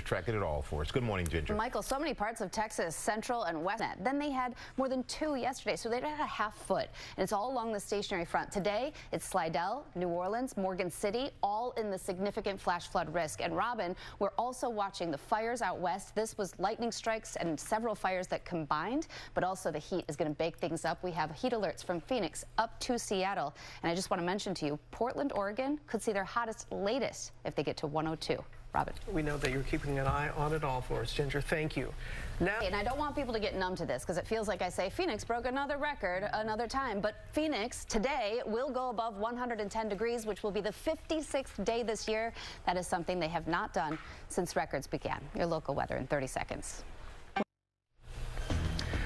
tracking it all for us. Good morning, Ginger. Michael, so many parts of Texas, central and west. Then they had more than 2 yesterday, so they had a ½ foot. And it's all along the stationary front. Today, it's Slidell, New Orleans, Morgan City, all in the significant flash flood risk. And Robin, we're also watching the fires out west. This was lightning strikes and several fires that combined, but also the heat is going to bake things up. We have heat alerts from Phoenix up to Seattle. And I just want to mention to you, Portland, Oregon could see their hottest latest if they get to 102. Robin. We know that you're keeping an eye on it all for us, Ginger. Thank you. Now, and I don't want people to get numb to this because it feels like I say Phoenix broke another record another time. But Phoenix today will go above 110 degrees, which will be the 56th day this year. That is something they have not done since records began. Your local weather in 30 seconds.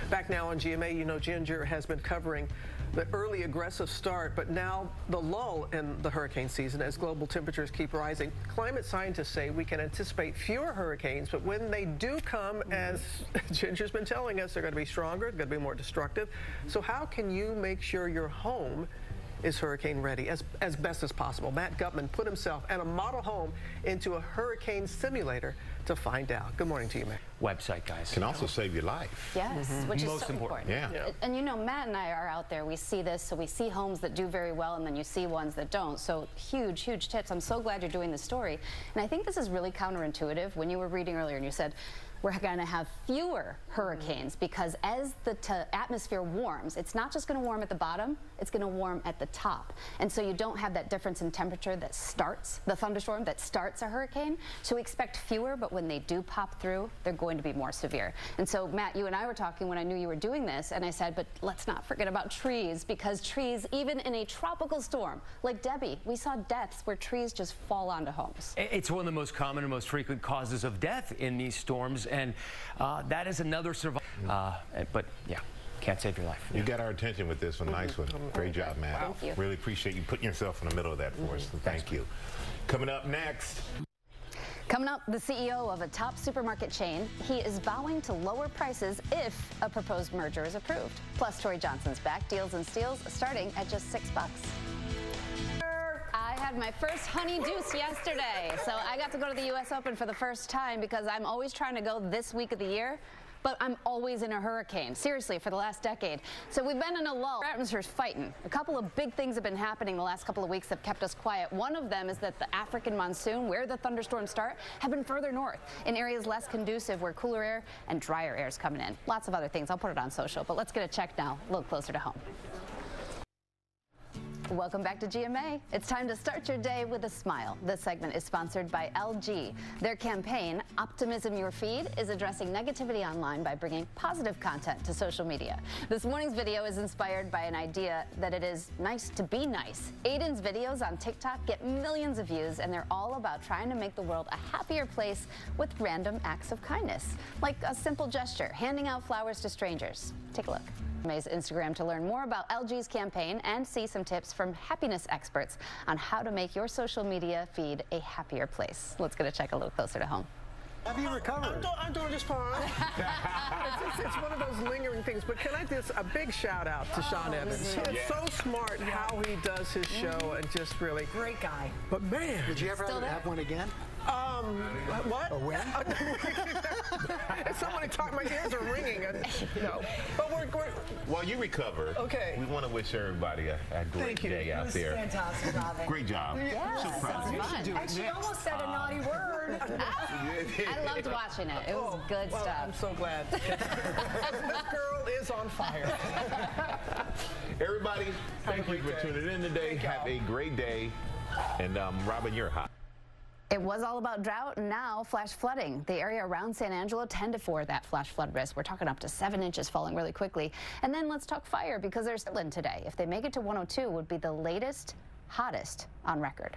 Back now on GMA, you know Ginger has been covering the early aggressive start, but now the lull in the hurricane season as global temperatures keep rising. Climate scientists say we can anticipate fewer hurricanes, but when they do come, as Ginger's been telling us, they're going to be stronger, they're going to be more destructive. So how can you make sure your home is hurricane ready as best as possible? Matt Gutman put himself and a model home into a hurricane simulator to find out. Good morning to you, Matt. Website, guys. Can also save your life. Yes, which is Most so important. Yeah. And you know, Matt and I are out there. We see this, so we see homes that do very well, and then you see ones that don't. So huge, huge tips. I'm so glad you're doing this story. And I think this is really counterintuitive. When you were reading earlier and you said, we're going to have fewer hurricanes because as the atmosphere warms, it's not just going to warm at the bottom, it's going to warm at the top. And so you don't have that difference in temperature that starts the thunderstorm, that starts a hurricane. So we expect fewer, but when they do pop through, they're going to be more severe. And so, Matt, you and I were talking when I knew you were doing this, and I said, but let's not forget about trees, because trees, even in a tropical storm, like Debbie, we saw deaths where trees just fall onto homes. It's one of the most common and most frequent causes of death in these storms. And that is another survival. But yeah, can't save your life. You got our attention with this one. Nice one. Great job, Matt. Thank you. Really appreciate you putting yourself in the middle of that for us. So thank you. Coming up next. Coming up, the CEO of a top supermarket chain. He is vowing to lower prices if a proposed merger is approved. Plus, Tori Johnson's back. Deals and steals starting at just $6. I had my first honey deuce yesterday, so I got to go to the U.S. Open for the first time because I'm always trying to go this week of the year, but I'm always in a hurricane, seriously, for the last decade. So we've been in a lull. Our atmosphere's fighting. A couple of big things have been happening the last couple of weeks that kept us quiet. One of them is that the African monsoon, where the thunderstorms start, have been further north in areas less conducive where cooler air and drier air is coming in. Lots of other things. I'll put it on social, but let's get a check now, a little closer to home. Welcome back to GMA. It's time to start your day with a smile. This segment is sponsored by LG. Their campaign, Optimism Your Feed, is addressing negativity online by bringing positive content to social media. This morning's video is inspired by an idea that it is nice to be nice. Aiden's videos on TikTok get millions of views, and they're all about trying to make the world a happier place with random acts of kindness, like a simple gesture, handing out flowers to strangers. Take a look. GMA's Instagram to learn more about LG's campaign and see some tips from happiness experts on how to make your social media feed a happier place. Let's get a check a little closer to home. have you recovered? I'm doing just fine. it's one of those lingering things, but can I just a big shout out to Sean Evans. It's so smart how he does his show and just really great guy. But man, did you ever have one again? What? A win? Somebody talk, my ears are ringing. No. But we're While you recover, okay, we want to wish everybody a great day out there. Fantastic, Robin. Great job. Yeah, So proud of you. fun. And she almost said a naughty word. I loved watching it. It was good stuff. I'm so glad. This girl is on fire. Everybody, thank you for tuning in today. Have a great day. And Robin, you're hot. It was all about drought, and now flash flooding. The area around San Angelo, 10 to 4, that flash flood risk. We're talking up to 7 inches falling really quickly. And then let's talk fire, because there's Portland today. If they make it to 102, would be the latest, hottest on record.